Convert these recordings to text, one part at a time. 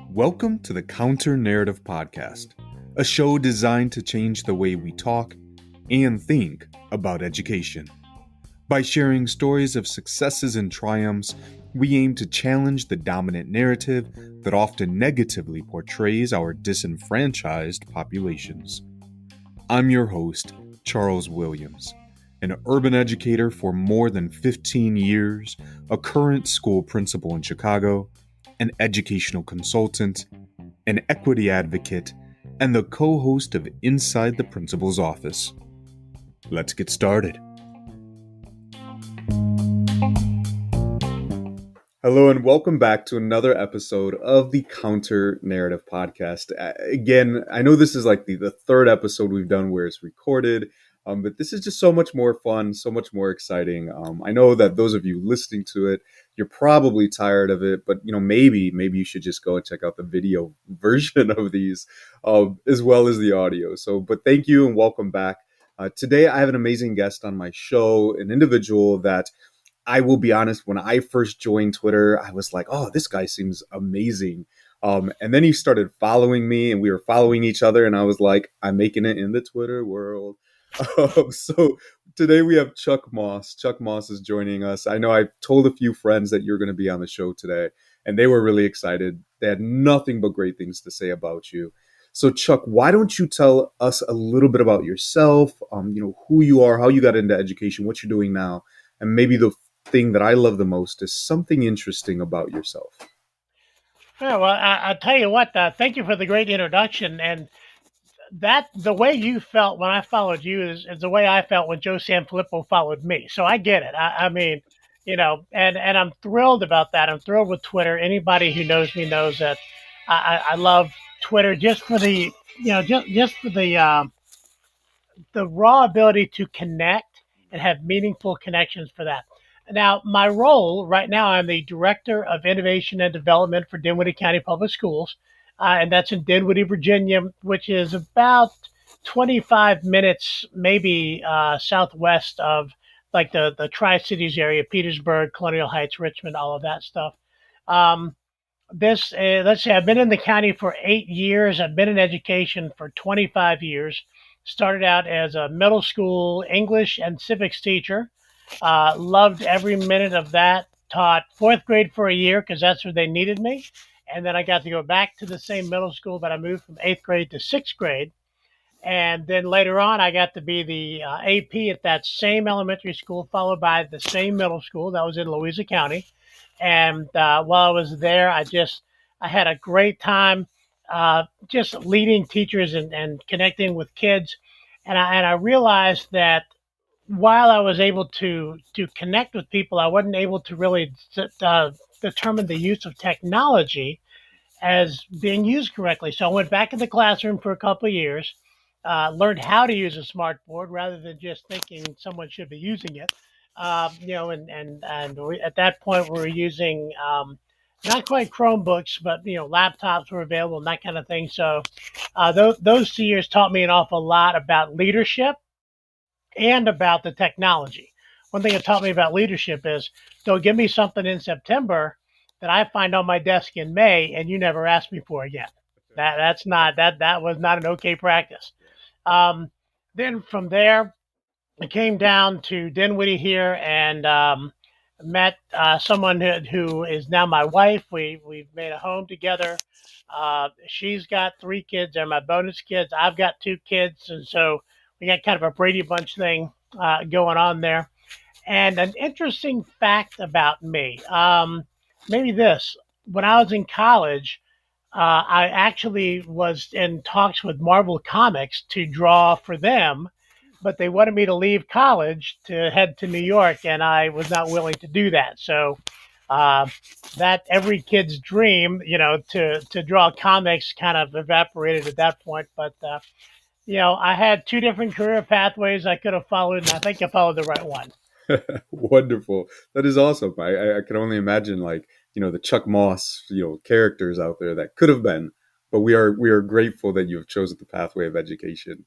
Welcome to the Counter Narrative Podcast, a show designed to change the way we talk and think about education. By sharing stories of successes and triumphs, we aim to challenge the dominant narrative that often negatively portrays our disenfranchised populations. I'm your host, Charles Williams, an urban educator for more than 15 years, a current school principal in Chicago, an educational consultant, an equity advocate, and the co-host of Inside the Principal's Office. Let's get started. Hello and welcome back to another episode of the Counter Narrative Podcast. Again, I know this is like the third episode we've done where it's recorded, but this is just so much more fun, so much more exciting. I know that those of you listening to it, you're probably tired of it, but maybe you should just go and check out the video version of these as well as the audio. But thank you and welcome back. Today I have an amazing guest on my show, an individual that I will be honest, when I first joined Twitter, I was like, oh, this guy seems amazing. And then he started following me and we were following each other. And I was like, I'm making it in the Twitter world. So today we have Chuck Moss. Chuck Moss is joining us. I know I told a few friends that you're going to be on the show today, and they were really excited. They had nothing but great things to say about you. So Chuck, why don't you tell us a little bit about yourself, who you are, how you got into education, what you're doing now, and maybe the thing that I love the most is something interesting about yourself. Yeah, well, I'll tell you what, thank you for the great introduction. And that the way you felt when I followed you is the way I felt when Joe Sanfilippo followed me. So I get it. I mean, and I'm thrilled about that. I'm thrilled with Twitter. Anybody who knows me knows that I love Twitter just for the, just for the raw ability to connect and have meaningful connections for that. Now, my role right now, I'm the Director of Innovation and Development for Dinwiddie County Public Schools, and that's in Dinwiddie, Virginia, which is about 25 minutes, maybe southwest of like the Tri-Cities area, Petersburg, Colonial Heights, Richmond, all of that stuff. Let's see, I've been in the county for 8 years. I've been in education for 25 years. Started out as a middle school English and civics teacher. Loved every minute of that. Taught fourth grade for a year because that's where they needed me. And then I got to go back to the same middle school, but I moved from 8th grade to 6th grade. And then later on, I got to be the AP at that same elementary school, followed by the same middle school that was in Louisa County. And while I was there, I had a great time just leading teachers and connecting with kids. And I realized that while I was able to connect with people, I wasn't able to really determine the use of technology as being used correctly. So I went back in the classroom for a couple of years, learned how to use a smart board rather than just thinking someone should be using it. At that point we were using not quite Chromebooks, but laptops were available and that kind of thing. So those 2 years taught me an awful lot about leadership and about the technology. One thing it taught me about leadership is don't give me something in September that I find on my desk in May and you never ask me for again. That was not an okay practice. Then from there, I came down to Dinwiddie here and met someone who is now my wife. We've made a home together. She's got 3 kids. They're my bonus kids. I've got 2 kids. And so we got kind of a Brady Bunch thing going on there. And an interesting fact about me, maybe this. When I was in college, I actually was in talks with Marvel Comics to draw for them, but they wanted me to leave college to head to New York, and I was not willing to do that. So that every kid's dream, to draw comics kind of evaporated at that point. But I had 2 different career pathways I could have followed, and I think I followed the right one. Wonderful. That is awesome. I can only imagine the Chuck Moss, characters out there that could have been, but we are grateful that you have chosen the pathway of education.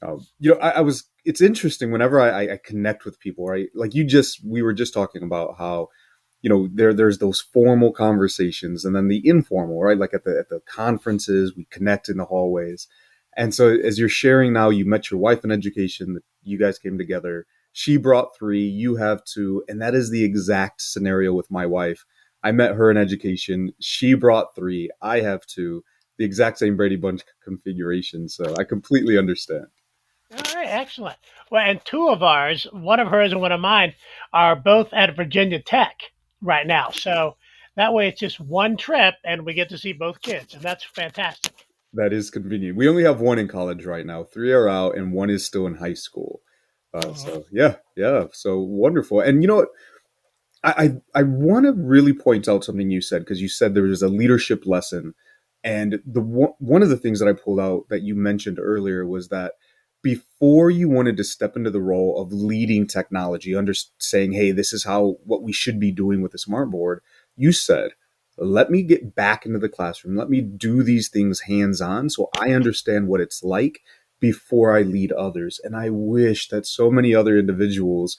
I was it's interesting whenever I connect with people, right? Like we were just talking about how, there's those formal conversations and then the informal, right? Like at the conferences, we connect in the hallways. And so as you're sharing now, you met your wife in education, that you guys came together. She brought three, you have two, and that is the exact scenario with my wife. I met her in education. She brought three, I have two, the exact same Brady Bunch configuration. So I completely understand. All right, excellent. Well, and two of ours, one of hers and one of mine, are both at Virginia Tech right now. So that way it's just one trip and we get to see both kids, and that's fantastic. That is convenient. We only have one in college right now. Three are out, and one is still in high school. Mhm. So yeah, yeah. So wonderful. And you know what? I want to really point out something you said, because you said there was a leadership lesson, and one of the things that I pulled out that you mentioned earlier was that before you wanted to step into the role of leading technology, under saying, "Hey, this is how what we should be doing with the smart board," you said, "Let me get back into the classroom. Let me do these things hands on, so I understand what it's like before I lead others." And I wish that so many other individuals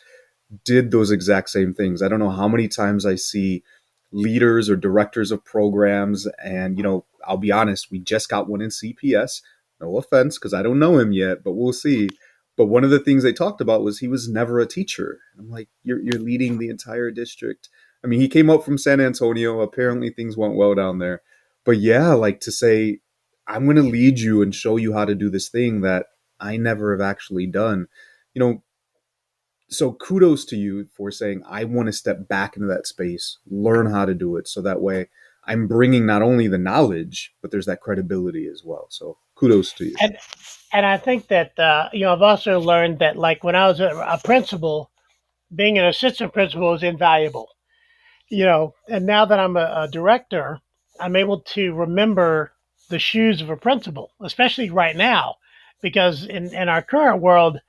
did those exact same things. I don't know how many times I see leaders or directors of programs, and I'll be honest, we just got one in CPS. No offense, because I don't know him yet, but we'll see. But one of the things they talked about was he was never a teacher. I'm like, you're leading the entire district. I mean, he came up from San Antonio. Apparently, things went well down there. But yeah, like to say, I'm going to lead you and show you how to do this thing that I never have actually done. You know, so kudos to you for saying I want to step back into that space, learn how to do it, so that way I'm bringing not only the knowledge, but there's that credibility as well. So kudos to you. And and I think that I've also learned that, like, when I was a principal, being an assistant principal is invaluable. And now that I'm a director, I'm able to remember the shoes of a principal, especially right now, because in our current world,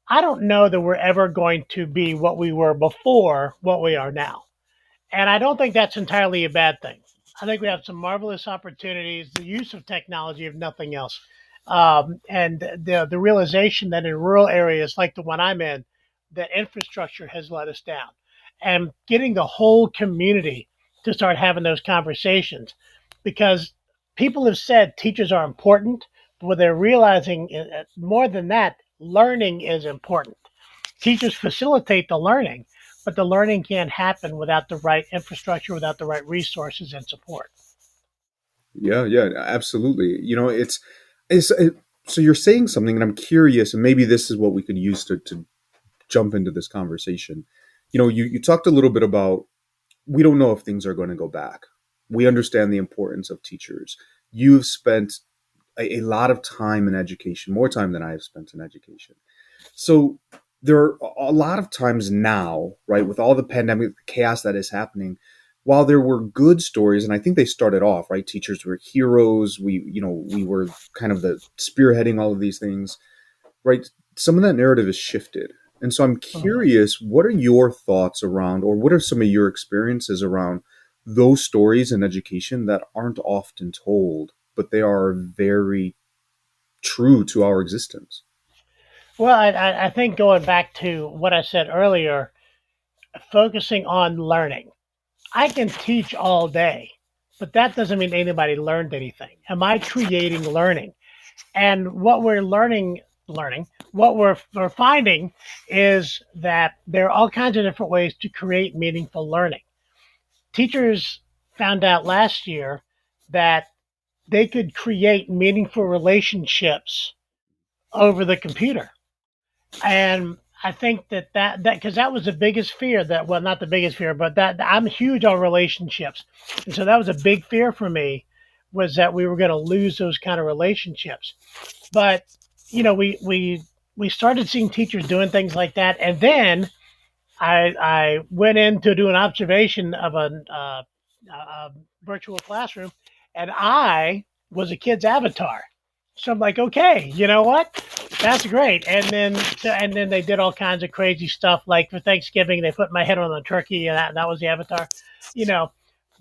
I don't know that we're ever going to be what we were before what we are now. And I don't think that's entirely a bad thing. I think we have some marvelous opportunities, the use of technology, if nothing else, and the realization that in rural areas like the one I'm in, that infrastructure has let us down, and getting the whole community to start having those conversations, because people have said teachers are important, but what they're realizing more than that, learning is important. Teachers facilitate the learning, but the learning can't happen without the right infrastructure, without the right resources and support. Yeah, yeah, absolutely. So you're saying something, and I'm curious, and maybe this is what we could use to jump into this conversation. You talked a little bit about we don't know if things are going to go back. We understand the importance of teachers. You've spent a lot of time in education, more time than I have spent in education. So there are a lot of times now, right, with all the pandemic chaos that is happening, while there were good stories, and I think they started off, right, teachers were heroes. We were kind of the spearheading all of these things, right? Some of that narrative is shifted. And so I'm Mhm. curious, what are your thoughts around, or what are some of your experiences around those stories in education that aren't often told, but they are very true to our existence? Well, I think going back to what I said earlier, focusing on learning. I can teach all day, but that doesn't mean anybody learned anything. Am I creating learning? And what we're learning, what we're finding is that there are all kinds of different ways to create meaningful learning. Teachers found out last year that they could create meaningful relationships over the computer. And I think that because that was the biggest fear, that, well, not the biggest fear, but that I'm huge on relationships. And so that was a big fear for me, was that we were going to lose those kind of relationships. But we started seeing teachers doing things like that, and then I went in to do an observation of a virtual classroom, and I was a kid's avatar. So I'm like, okay, you know what? That's great. And then they did all kinds of crazy stuff. Like for Thanksgiving, they put my head on a turkey, and that was the avatar. You know,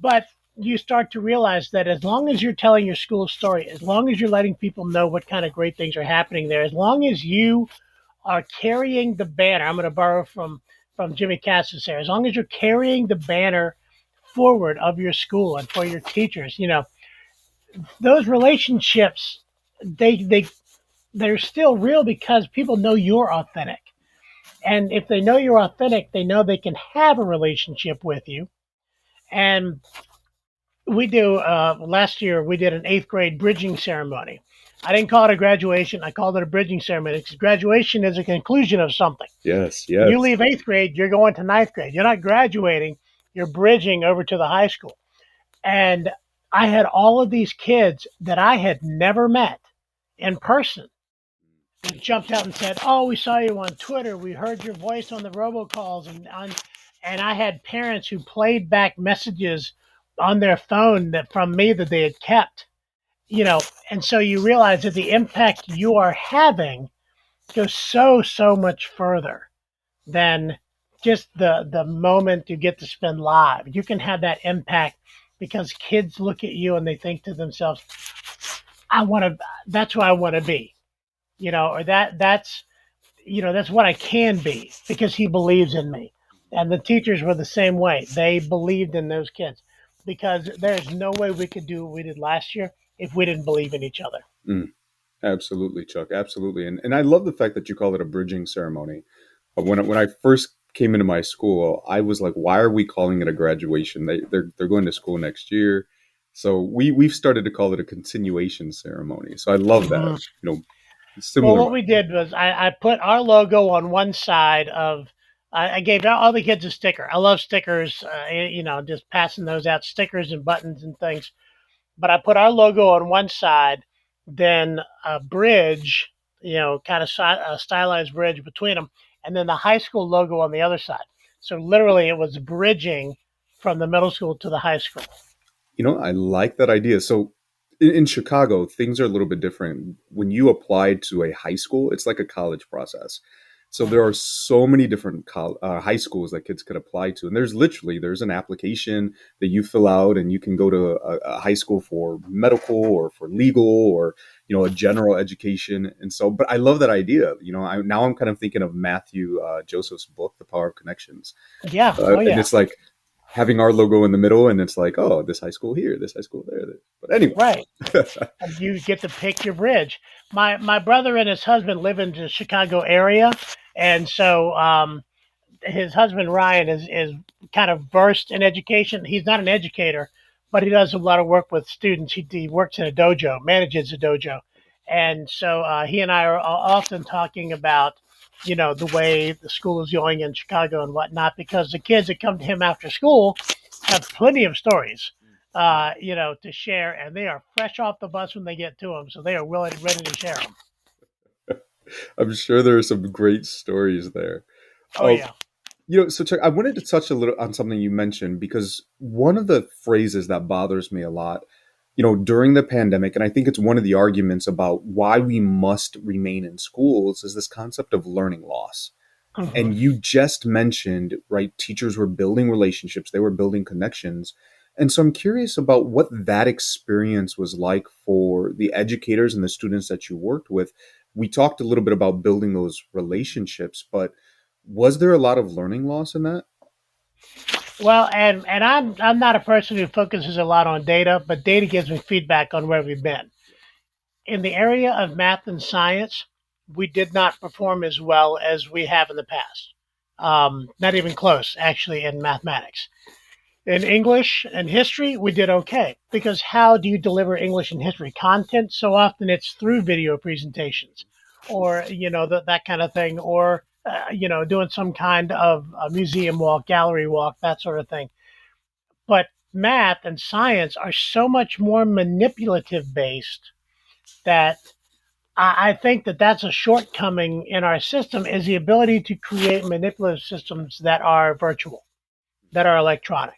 but you start to realize that as long as you're telling your school story, as long as you're letting people know what kind of great things are happening there, as long as you are carrying the banner, I'm going to borrow from Jimmy Cassis there, as long as you're carrying the banner forward of your school and for your teachers, those relationships, they they're still real because people know you're authentic. And if they know you're authentic, they know they can have a relationship with you. And we do last year we did an eighth grade bridging ceremony. I didn't call it a graduation. I called it a bridging ceremony because graduation is a conclusion of something. Yes, You yes. leave eighth grade, you're going to ninth grade. You're not graduating, you're bridging over to the high school. And I had all of these kids that I had never met in person that jumped out and said, "Oh, we saw you on Twitter. We heard your voice on the robocalls." And I had parents who played back messages on their phone that from me that they had kept, you know. And so you realize that the impact you are having goes so much further than just the moment you get to spend live. You can have that impact because kids look at you and they think to themselves, "I want to. That's who I want to be," or that's what I can be because he believes in me. And the teachers were the same way. They believed in those kids because there's no way we could do what we did last year if we didn't believe in each other. Mm, absolutely, Chuck. Absolutely. And I love the fact that you call it a bridging ceremony. When I first came into my school, I was like, why are we calling it a graduation? They're going to school next year. So we've started to call it a continuation ceremony. So I love that. Mm-hmm. Well, Similar. what we did was I put our logo on one side of. I gave all the kids a sticker. I love stickers, just passing those out, stickers and buttons and things. But I put our logo on one side, then a bridge, kind of a stylized bridge between them, and then the high school logo on the other side. So literally, it was bridging from the middle school to the high school. I like that idea. So in Chicago, things are a little bit different. When you apply to a high school, it's like a college process. So there are so many different high schools that kids could apply to, and there's an application that you fill out, and you can go to a high school for medical or for legal or a general education. And so, but I love that idea. Now I'm kind of thinking of Matthew Joseph's book, The Power of Connections, Yeah. Oh and yeah. it's like having our logo in the middle, and it's like, oh, this high school here, this high school there. But anyway, Right. And you get to pick your bridge. My brother and his husband live in the Chicago area, and so his husband Ryan is kind of versed in education. He's not an educator, but he does a lot of work with students. He works in a dojo, manages a dojo, and so he and I are often talking about the way the school is going in Chicago and whatnot because the kids that come to him after school have plenty of stories. To share, and they are fresh off the bus when they get to them, so they are willing, ready to share them. I'm sure there are some great stories there. Oh Oh, yeah. so Chuck, I wanted to touch a little on something you mentioned because one of the phrases that bothers me a lot, during the pandemic, and I think it's one of the arguments about why we must remain in schools is this concept of learning loss. Hmm. And you just mentioned, right, teachers were building relationships, they were building connections. And so I'm curious about what that experience was like for the educators and the students that you worked with. We talked a little bit about building those relationships, but was there a lot of learning loss in that? Well, and I'm not a person who focuses a lot on data, but data gives me feedback on where we've been. In the area of math and science, we did not perform as well as we have in the past. Not even close, actually, in mathematics. In English and history, we did okay because how do you deliver English and history content? So often it's through video presentations or, that kind of thing, or, doing some kind of a museum walk, gallery walk, that sort of thing. But math and science are so much more manipulative based that I think that that's a shortcoming in our system is the ability to create manipulative systems that are virtual, that are electronic.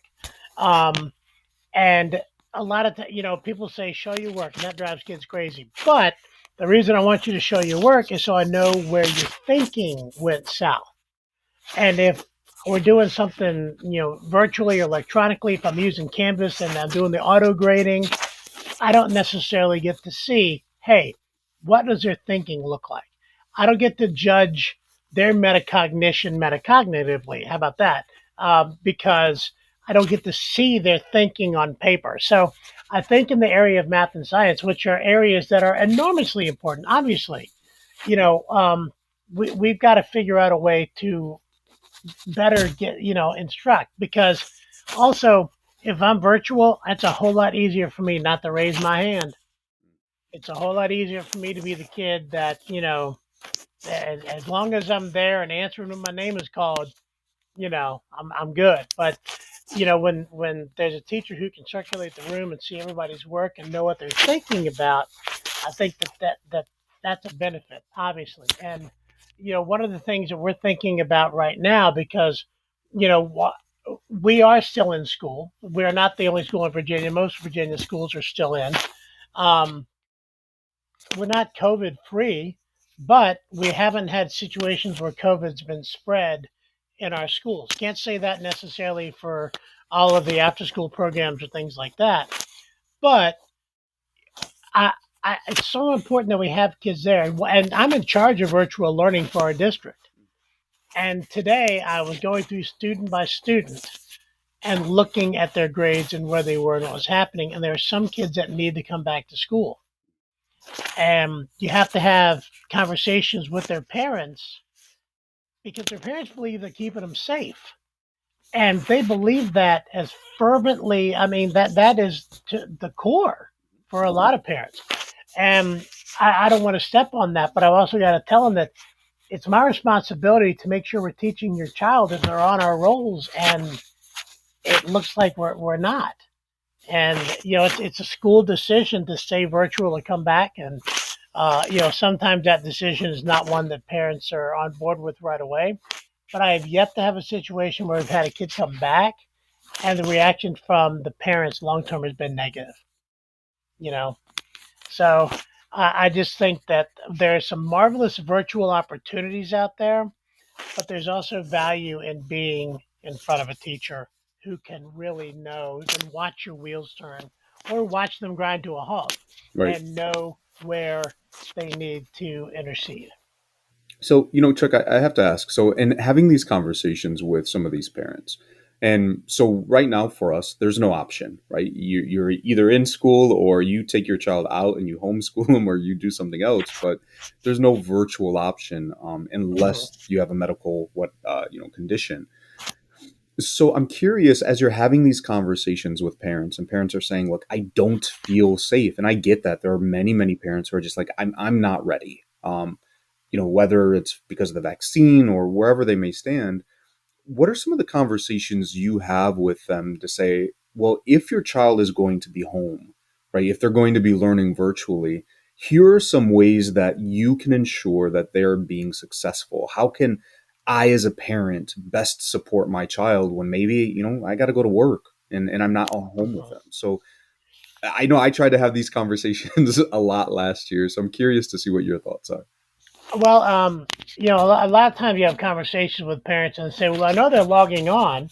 Um, And a lot of people say show your work, and that drives kids crazy. But the reason I want you to show your work is so I know where your thinking went south. And if we're doing something, virtually or electronically, if I'm using Canvas and I'm doing the auto grading, I don't necessarily get to see, hey, what does their thinking look like? I don't get to judge their metacognition metacognitively. How about that? Because I don't get to see their thinking on paper. So I think in the area of math and science, which are areas that are enormously important, obviously, you know, um, we've got to figure out a way to better get, instruct, because also if I'm virtual, it's a whole lot easier for me not to raise my hand. It's a whole lot easier for me to be the kid that, as long as I'm there and answering when my name is called, I'm good. But when there's a teacher who can circulate the room and see everybody's work and know what they're thinking about, I think that's a benefit, obviously. And one of the things that we're thinking about right now, because you know wha- we are still in school. We are not the only school in Virginia. Most Virginia schools are still in. Um, we're not COVID free, but we haven't had situations where COVID's been spread in our schools. Can't say that necessarily for all of the after school programs or things like that. But I, it's so important that we have kids there. And I'm in charge of virtual learning for our district. And today I was going through student by student and looking at their grades and where they were and what was happening. And there are some kids that need to come back to school. And you have to have conversations with their parents because their parents believe they're keeping them safe. And they believe that as fervently. I mean, that is to the core for a lot of parents. And I don't want to step on that, but I've also got to tell them that it's my responsibility to make sure we're teaching your child that they're on our rolls, and it looks like we're not. And it's a school decision to stay virtual or come back, and sometimes that decision is not one that parents are on board with right away. But I have yet to have a situation where we've had a kid come back and the reaction from the parents long term has been negative. You know, so I just think that there are some marvelous virtual opportunities out there, but there's also value in being in front of a teacher who can really know, who can watch your wheels turn or watch them grind to a halt Right. and know where they need to intercede. So, Chuck, I have to ask. So, in having these conversations with some of these parents, and so right now for us, there's no option, right? You're either in school or you take your child out and you homeschool them or you do something else, but there's no virtual option unless Mhm. you have a medical condition. So I'm curious, as you're having these conversations with parents, and parents are saying, "Look, I don't feel safe," and I get that there are many parents who are just like, "I'm not ready." Whether it's because of the vaccine or wherever they may stand. What are some of the conversations you have with them to say, well, if your child is going to be home, right? If they're going to be learning virtually, here are some ways that you can ensure that they're being successful. How can I, as a parent, best support my child when maybe, I got to go to work and I'm not home with Mhm. them? So I know I tried to have these conversations a lot last year. So I'm curious to see what your thoughts are. Well, a lot of times you have conversations with parents and say, "Well, I know they're logging on."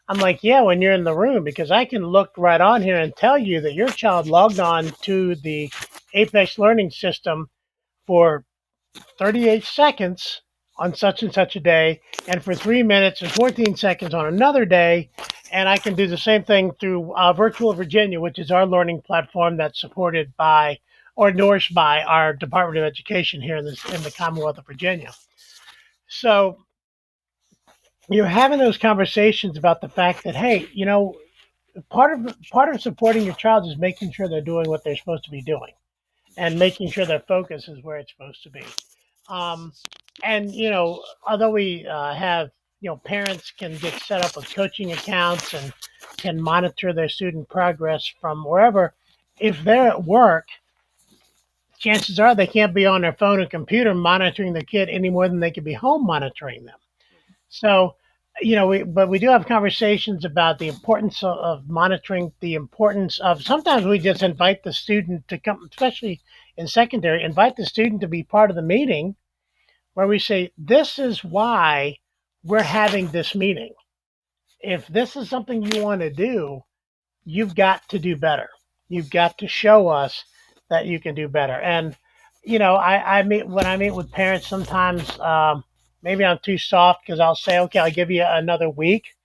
I'm like, "Yeah, when you're in the room, because I can look right on here and tell you that your child logged on to the Apex Learning System for 38 seconds on such and such a day, and for 3 minutes and 14 seconds on another day." And I can do the same thing through Virtual Virginia, which is our learning platform that's supported by or endorsed by our Department of Education here in the Commonwealth of Virginia. So you're having those conversations about the fact that, hey, part of supporting your child is making sure they're doing what they're supposed to be doing and making sure their focus is where it's supposed to be. Um, and although we have, parents can get set up with coaching accounts and can monitor their student progress from wherever. If they're at work, chances are they can't be on their phone or computer monitoring their kid any more than they could be home monitoring them. So, but we do have conversations about the importance of monitoring, the importance of sometimes we just invite the student to come, especially in secondary, invite the student to be part of the meeting where we say, this is why we're having this meeting. if this is something you want to do, you've got to do better. You've got to show us that you can do better. And I meet when I meet with parents sometimes. Maybe I'm too soft because I'll say, okay, I'll give you another week,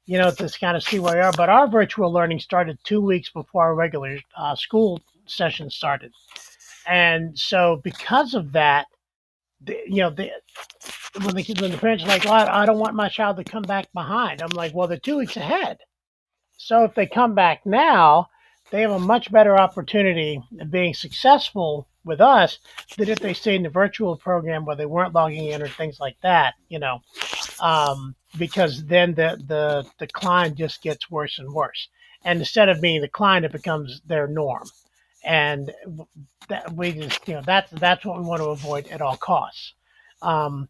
to kind of see where we are. But our virtual learning started 2 weeks before our regular school session started, and so because of that, when the parents are like, well, I don't want my child to come back behind. I'm like, well, they're 2 weeks ahead. So if they come back now, they have a much better opportunity of being successful with us than if they stayed in the virtual program where they weren't logging in or things like that, because then the decline just gets worse and worse. And instead of being declined, it becomes their norm. And that we just, that's what we want to avoid at all costs. Um,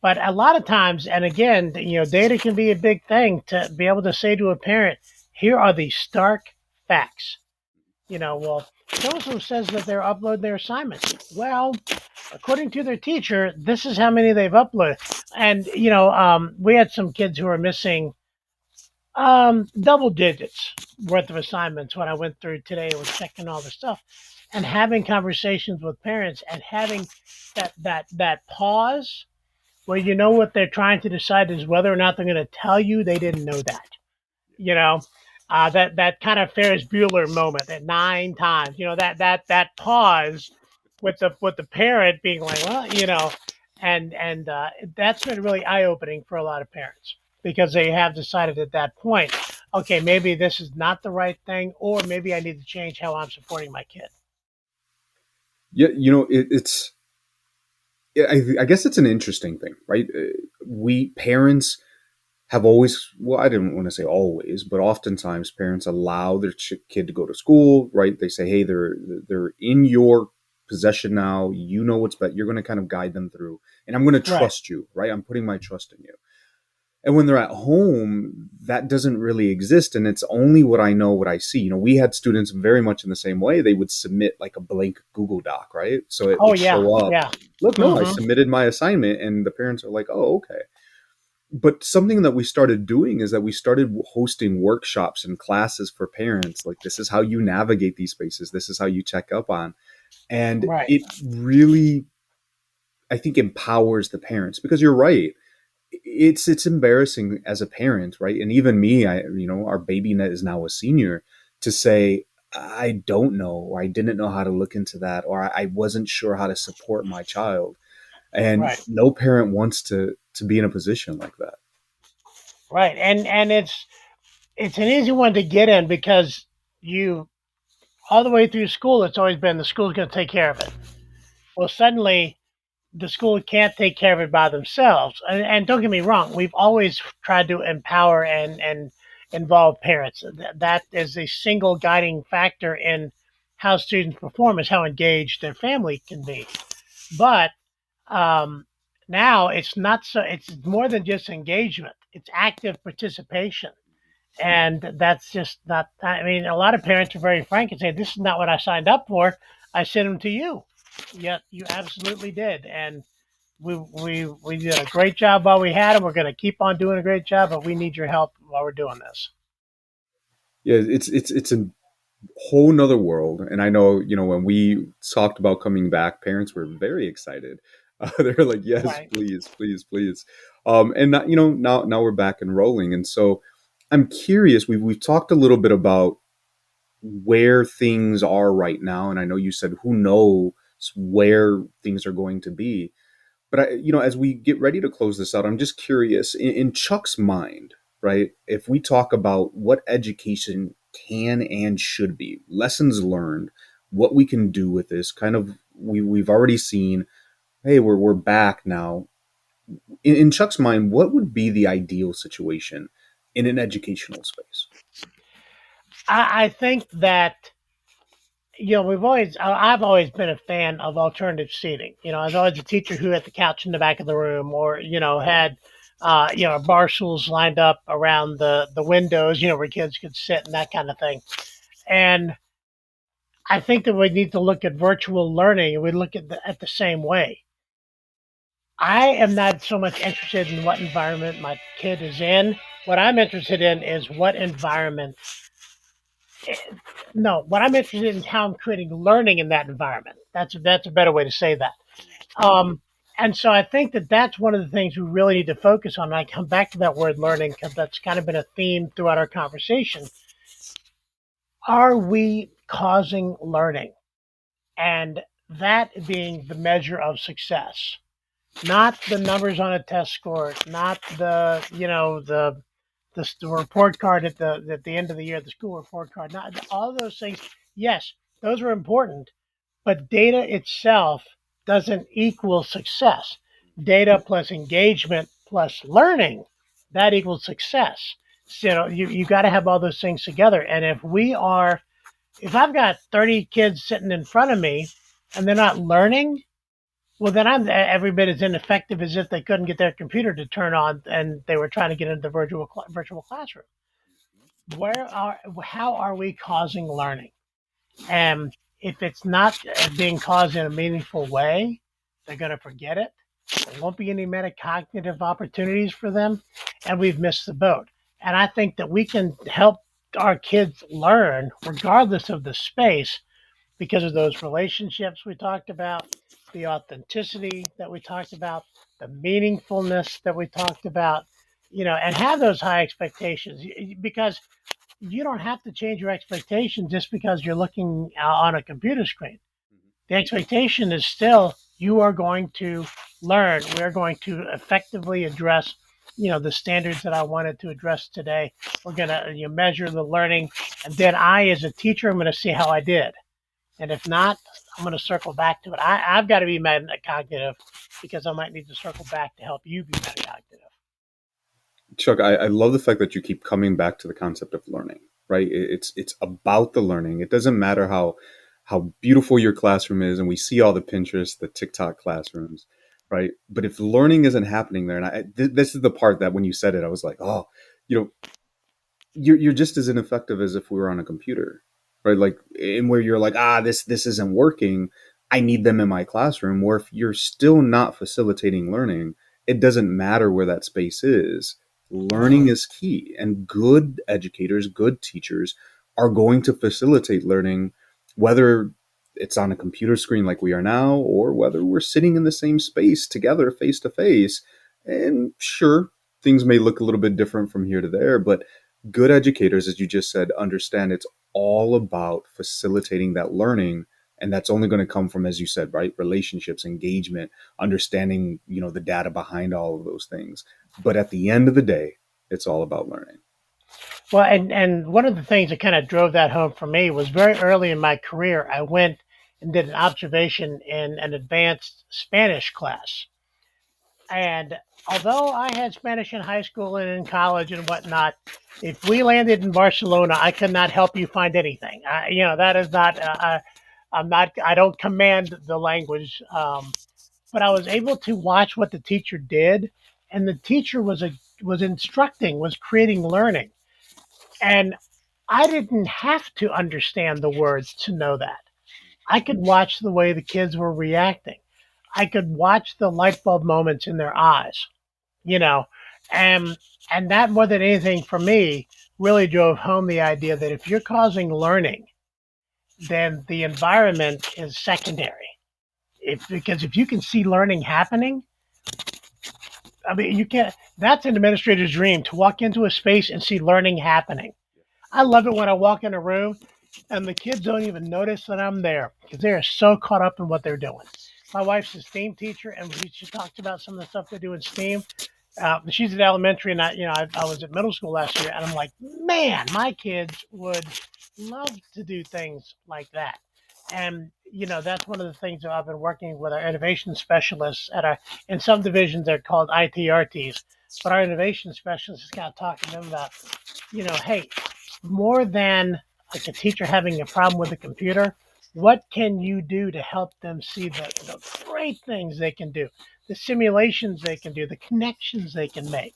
but a lot of times, and again, data can be a big thing to be able to say to a parent, here are the stark facts. Well, so and so says that they're uploading their assignments. Well, according to their teacher, this is how many they've uploaded. And, we had some kids who were missing double digits worth of assignments when I went through today and was checking all the stuff and having conversations with parents and having that pause where what they're trying to decide is whether or not they're going to tell you they didn't know that. You know, that kind of Ferris Bueller moment at 9 times. That pause with the parent being like, well, and that's been really eye opening for a lot of parents because they have decided at that point, okay, maybe this is not the right thing, or maybe I need to change how I'm supporting my kid. Yeah, it's I guess it's an interesting thing, right? We parents have always, well, I didn't want to say always, but oftentimes parents allow their kid to go to school, right? They say, hey, they're in your possession now. You know what's best. You're going to kind of guide them through, and I'm going to Right. trust you, right? I'm putting my trust in you. And when they're at home, that doesn't really exist. And it's only what I know, what I see. We had students very much in the same way. They would submit like a blank Google Doc, right? So it Oh would yeah, show up, yeah. look, no, I Hmm. submitted my assignment. And the parents are like, oh, okay. But something that we started doing is that we started hosting workshops and classes for parents. Like, this is how you navigate these spaces. This is how you check up on. And Right. it really, I think, empowers the parents because you're right, it's embarrassing as a parent, right? And even me, our baby net is now a senior, to say I don't know, or I didn't know how to look into that, or I wasn't sure how to support my child. And Right. no parent wants to be in a position like that. Right. And it's an easy one to get in because you all the way through school, it's always been the school's going to take care of it. Well, suddenly the school can't take care of it by themselves. And don't get me wrong, we've always tried to empower and involve parents. That is a single guiding factor in how students perform, is how engaged their family can be. But um, now it's not so. It's more than just engagement. It's active participation, and that's just not. I mean, a lot of parents are very frank and say, "This is not what I signed up for. I sent them to you." Yet you absolutely did, and we did a great job while we had them. We're going to keep on doing a great job, but we need your help while we're doing this. Yeah, it's a whole nother world. And I know, when we talked about coming back, parents were very excited. They're like, yes, Right. please, please, please. And not, now we're back and rolling. And so I'm curious, we've talked a little bit about where things are right now. And I know you said, who knows where things are going to be. But as we get ready to close this out, I'm just curious, in Chuck's mind, right? If we talk about what education can and should be, lessons learned, what we can do with this, kind of, we've already seen, hey, we're back now. In Chuck's mind, what would be the ideal situation in an educational space? I think that I've always been a fan of alternative seating. I was always a teacher who had the couch in the back of the room, or had bar stools lined up around the windows, where kids could sit and that kind of thing. And I think that we need to look at virtual learning, and we look at the same way. I am not so much interested in what environment my kid is in. What I'm interested in is what environment. No, what I'm interested in is how I'm creating learning in that environment. That's a better way to say that. Um, and so I think that that's one of the things we really need to focus on. And I come back to that word learning because that's kind of been a theme throughout our conversation. Are we causing learning? And that being the measure of success, not the numbers on a test score, not the report card at the end of the year, the school report card, not all of those things. Yes, those are important, but data itself doesn't equal success. Data plus engagement plus learning, that equals success. So you got to have all those things together. And if I've got 30 kids sitting in front of me and they're not learning, well, then I'm every bit as ineffective as if they couldn't get their computer to turn on and they were trying to get into the virtual classroom. How are we causing learning? And if it's not being caused in a meaningful way, they're going to forget it. There won't be any metacognitive opportunities for them, and we've missed the boat. And I think that we can help our kids learn regardless of the space because of those relationships we talked about, the authenticity that we talked about, the meaningfulness that we talked about, and have those high expectations because you don't have to change your expectation just because you're looking on a computer screen. The expectation is still you are going to learn. We're going to effectively address, the standards that I wanted to address today. We're going to measure the learning, and then I, as a teacher, I'm going to see how I did. And if not, I'm going to circle back to it. I've got to be metacognitive because I might need to circle back to help you be metacognitive. Chuck, I love the fact that you keep coming back to the concept of learning, right? It's about the learning. It doesn't matter how beautiful your classroom is, and we see all the Pinterest, the TikTok classrooms, right? But if learning isn't happening there, and this is the part that when you said it, I was like, oh, you know, you're just as ineffective as if we were on a computer, right? Like, and where you're like, this isn't working. I need them in my classroom. Where if you're still not facilitating learning, it doesn't matter where that space is. Learning is key, and good educators, good teachers are going to facilitate learning, whether it's on a computer screen like we are now, or whether we're sitting in the same space together, face to face. And sure, things may look a little bit different from here to there, but good educators, as you just said, understand it's all about facilitating that learning. And that's only going to come from, as you said, right, relationships, engagement, understanding, the data behind all of those things. But at the end of the day, it's all about learning. Well, and one of the things that kind of drove that home for me was very early in my career, I went and did an observation in an advanced Spanish class. And although I had Spanish in high school and in college and whatnot, if we landed in Barcelona, I could not help you find anything. That is not. I'm not. I don't command the language, but I was able to watch what the teacher did, and the teacher was instructing, was creating learning, and I didn't have to understand the words to know that. I could watch the way the kids were reacting. I could watch the light bulb moments in their eyes, you know, and that more than anything for me really drove home the idea that if you're causing learning, then the environment is secondary. Because if you can see learning happening, I mean, you can't. That's an administrator's dream to walk into a space and see learning happening. I love it when I walk in a room and the kids don't even notice that I'm there because they're so caught up in what they're doing. My wife's a STEAM teacher, and she talked about some of the stuff they do in STEAM. She's at elementary, and I was at middle school last year, and I'm like, man, my kids would love to do things like that. And that's one of the things that I've been working with our innovation specialists in some divisions they're called ITRTs, but our innovation specialists is kind of talking to them about, hey, more than like a teacher having a problem with a computer, what can you do to help them see the great things they can do, the simulations they can do, the connections they can make?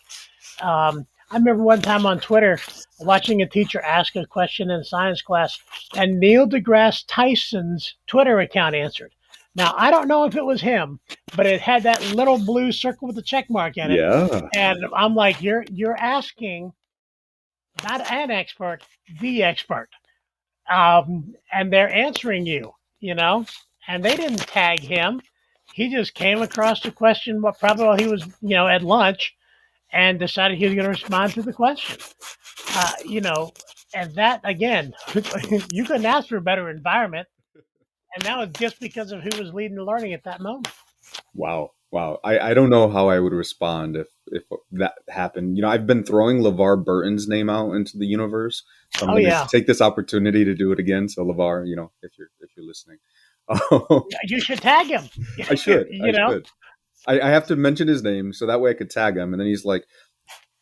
I remember one time on Twitter watching a teacher ask a question in a science class, and Neil deGrasse Tyson's Twitter account answered. Now, I don't know if it was him, but it had that little blue circle with the check mark in it. Yeah. And I'm like, you're asking not an expert, the expert. And they're answering you, you know, and they didn't tag him. He just came across the question, what probably while he was, at lunch, and decided he was going to respond to the question. You know, and that again, you couldn't ask for a better environment, and that was just because of who was leading the learning at that moment. Wow. Wow. I don't know how I would respond if that happened. I've been throwing LeVar Burton's name out into the universe. So I'm Oh going to yeah, take this opportunity to do it again. So LeVar, if you're listening. Oh, you should tag him. I should. I you know, should. I have to mention his name so that way I could tag him. And then he's like,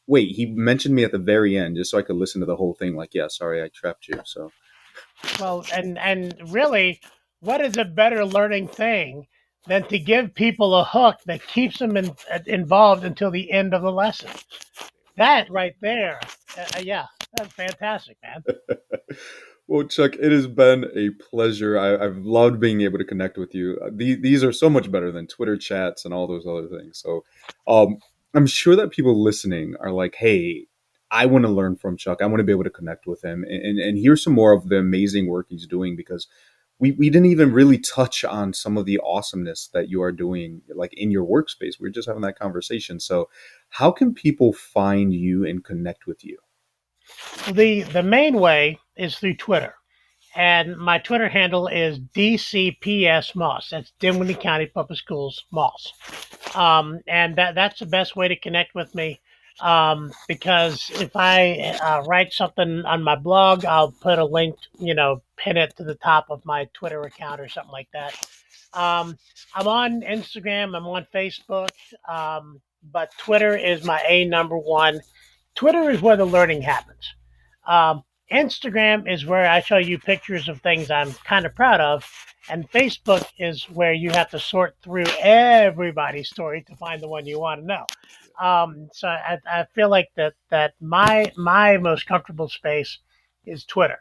wait, he mentioned me at the very end just so I could listen to the whole thing. Like, yeah, sorry, I trapped you. So well, and really, what is a better learning thing than to give people a hook that keeps them involved until the end of the lesson? That right there, yeah, that's fantastic, man. well, Chuck, it has been a pleasure. I've loved being able to connect with you. These are so much better than Twitter chats and all those other things. So, I'm sure that people listening are like, "Hey, I want to learn from Chuck. I want to be able to connect with him and hear some more of the amazing work he's doing." Because we didn't even really touch on some of the awesomeness that you are doing, like in your workspace. We are just having that conversation. So, how can people find you and connect with you? The main way is through Twitter. And my Twitter handle is DCPS Moss. That's Dinwiddie County Public Schools Moss. And that's the best way to connect with me. Because if I write something on my blog, I'll put a link, pin it to the top of my Twitter account or something like that. I'm on Instagram, I'm on Facebook, but Twitter is my number one. Twitter is where the learning happens. Um, Instagram is where I show you pictures of things I'm kind of proud of, and Facebook is where you have to sort through everybody's story to find the one you want to know. So I feel like that my most comfortable space is Twitter.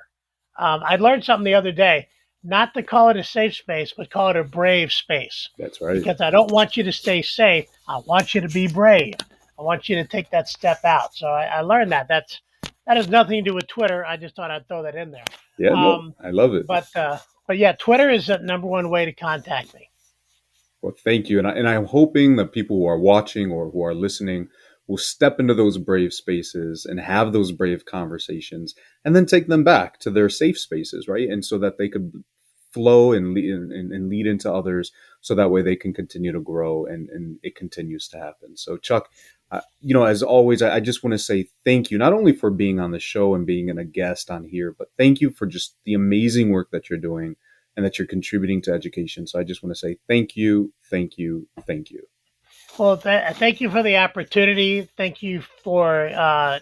I learned something the other day, not to call it a safe space, but call it a brave space, That's right. because I don't want you to stay safe. I want you to be brave. I want you to take that step out. So I learned that has nothing to do with Twitter. I just thought I'd throw that in there. Yeah, no, Um, I love it. but yeah, Twitter is the number one way to contact me. Well, thank you, and I'm hoping that people who are watching or who are listening will step into those brave spaces and have those brave conversations, and then take them back to their safe spaces, right? And so that they could flow and lead into others, so that way they can continue to grow and it continues to happen. So, Chuck, as always, I just want to say thank you not only for being on the show and being a guest on here, but thank you for just the amazing work that you're doing and that you're contributing to education. So I just want to say thank you, thank you, thank you. Well, thank you for the opportunity. Thank you for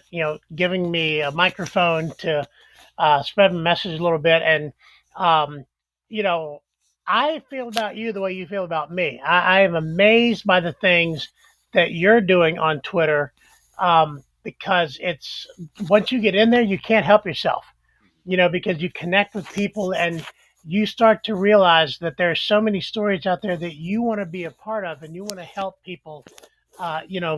giving me a microphone to spread my message a little bit. And um, you know, I feel about you the way you feel about me. I am amazed by the things that you're doing on Twitter, because it's once you get in there, you can't help yourself. Because you connect with people and you start to realize that there are so many stories out there that you want to be a part of, and you want to help people,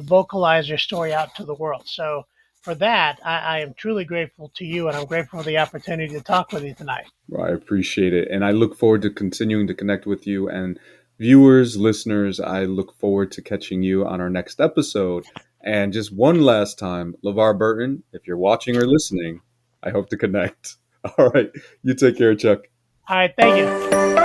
vocalize their story out to the world. So for that, I am truly grateful to you, and I'm grateful for the opportunity to talk with you tonight. Well, I appreciate it. And I look forward to continuing to connect with you. And viewers, listeners, I look forward to catching you on our next episode. And just one last time, LeVar Burton, if you're watching or listening, I hope to connect. All right. You take care, Chuck. All right, thank you.